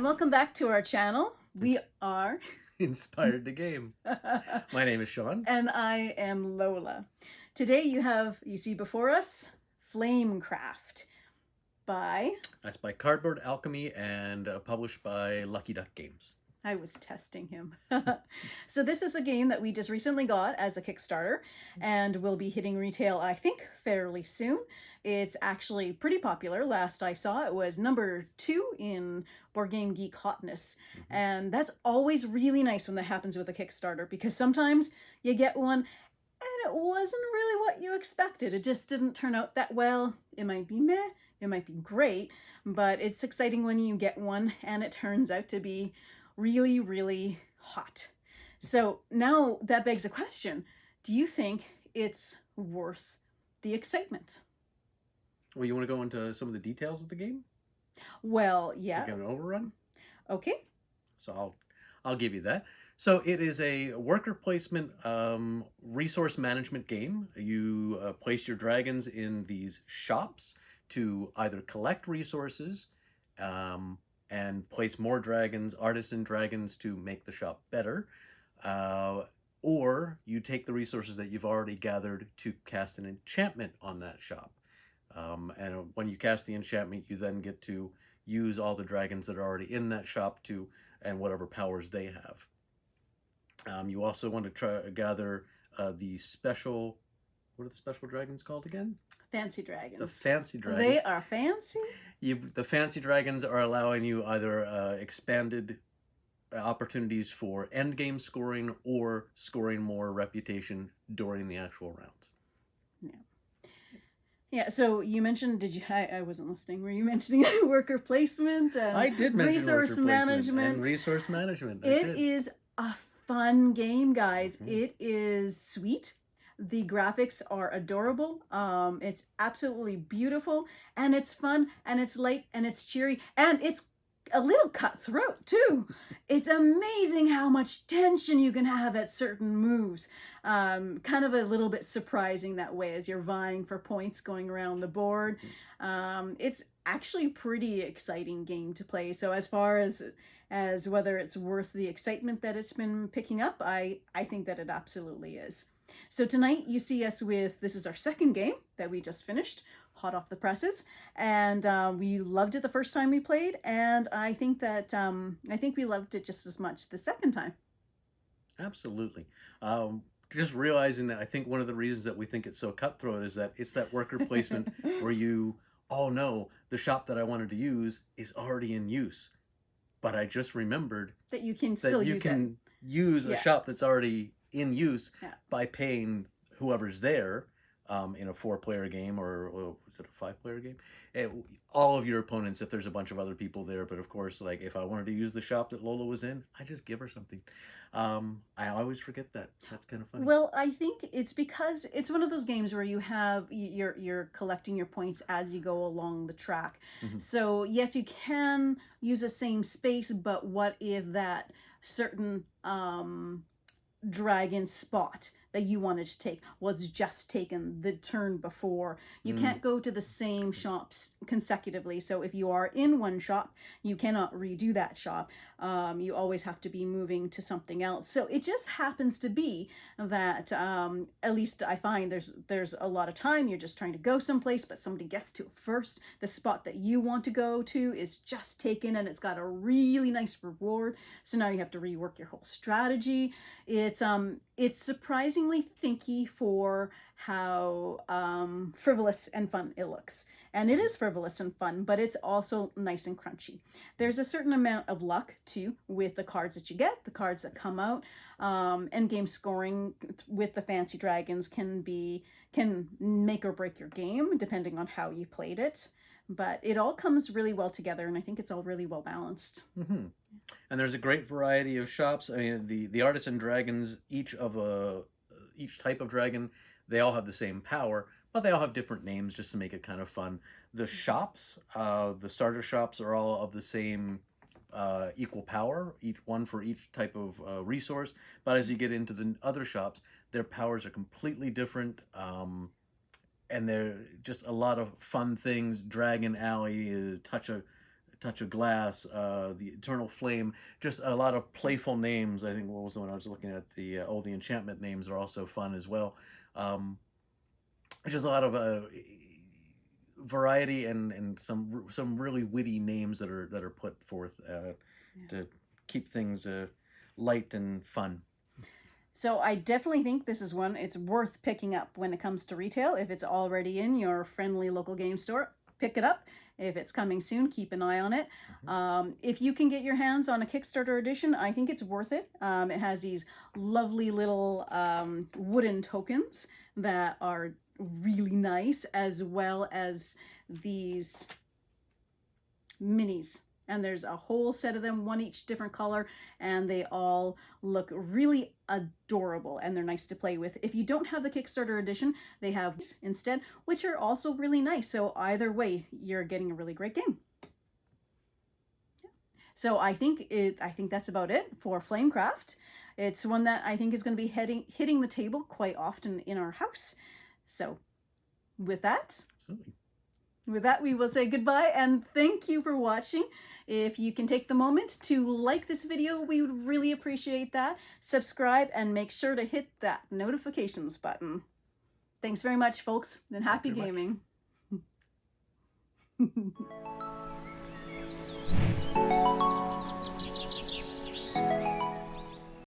and welcome back to our channel. We are Inspired to game. My name is Sean. and I am Lola. Today you see before us Flamecraft by That's by Cardboard Alchemy and published by Lucky Duck Games. I was testing him. So this is a game that we just recently got as a Kickstarter and will be hitting retail, I think, fairly soon. It's actually pretty popular. Last I saw, it was number 2 in Board Game Geek hotness. And that's always really nice when that happens with a Kickstarter, because sometimes you get one and it wasn't really what you expected. It just didn't turn out that well. It might be meh, it might be great, but it's exciting when you get one and it turns out to be really, really hot. So now that begs a question. Do you think it's worth the excitement? Well, you want to go into some of the details of the game? Well, yeah. Give an overrun? Okay. So I'll give you that. So it is a worker placement resource management game. You place your dragons in these shops to either collect resources and place more dragons, artisan dragons, to make the shop better. Or you take the resources that you've already gathered to cast an enchantment on that shop. And when you cast the enchantment, you then get to use all the dragons that are already in that shop and whatever powers they have. You also want to try to gather the special, what are the special dragons called again? Fancy dragons. The fancy dragons. They are fancy? The fancy dragons are allowing you either expanded opportunities for end game scoring or scoring more reputation during the actual rounds. Yeah. Yeah, so you mentioned, I wasn't listening, were you mentioning worker placement? And I did mention resource management. And resource management. It is a fun game, guys. It is sweet. The graphics are adorable. It's absolutely beautiful, and it's fun, and it's light, and it's cheery, and it's a little cutthroat too. It's amazing how much tension you can have at certain moves. Kind of a little bit surprising that way as you're vying for points going around the board. It's actually a pretty exciting game to play. So as far as whether it's worth the excitement that it's been picking up, I think that it absolutely is. So tonight you see us with, this is our second game that we just finished, hot off the presses, and we loved it the first time we played, and I think that we loved it just as much the second time. Absolutely. Just realizing that I think one of the reasons that we think it's so cutthroat is that it's that worker placement where oh no, the shop that I wanted to use is already in use, but I just remembered that you can still use a shop that's already in use by paying whoever's there in a 4-player game, or is it a 5-player game? All of your opponents, if there's a bunch of other people there. But of course, like if I wanted to use the shop that Lola was in, I just give her something. I always forget that. That's kind of funny. Well, I think it's because it's one of those games where you're collecting your points as you go along the track. So yes, you can use the same space, but what if that certain dragon spot that you wanted to take was just taken the turn before? You can't go to the same shops consecutively. So if you are in one shop, you cannot redo that shop. You always have to be moving to something else. So it just happens to be that at least I find there's a lot of time you're just trying to go someplace, but somebody gets to it first. The spot that you want to go to is just taken, and it's got a really nice reward. So now you have to rework your whole strategy. It's surprisingly thinky for how frivolous and fun it looks. And it is frivolous and fun, but it's also nice and crunchy. There's a certain amount of luck too with the cards that you get, the cards that come out. Endgame scoring with the fancy dragons can make or break your game depending on how you played it. But it all comes really well together, and I think it's all really well balanced. And there's a great variety of shops. I mean, the artisan dragons, each type of dragon, they all have the same power, but they all have different names just to make it kind of fun. The shops, the starter shops, are all of the same equal power, each one for each type of resource. But as you get into the other shops, their powers are completely different. And they're just a lot of fun things. Dragon Alley, touch Touch of Glass, the Eternal Flame, just a lot of playful names. I think what was the one I was looking at? The all the enchantment names are also fun as well. Just a lot of variety and some really witty names that are put forth to keep things light and fun. So I definitely think this is one it's worth picking up when it comes to retail. If it's already in your friendly local game store, pick it up. If it's coming soon, keep an eye on it. If you can get your hands on a Kickstarter edition, I think it's worth it. It has these lovely little wooden tokens that are really nice, as well as these minis. And there's a whole set of them, one each different color, and they all look really adorable, and they're nice to play with. If you don't have the Kickstarter edition, they have instead, which are also really nice. So either way, you're getting a really great game. So I think that's about it for Flamecraft. It's one that I think is going to be hitting the table quite often in our house. So with that, Absolutely. With that, we will say goodbye and thank you for watching. If you can take the moment to like this video, we would really appreciate that. Subscribe and make sure to hit that notifications button. Thanks very much, folks, and happy gaming.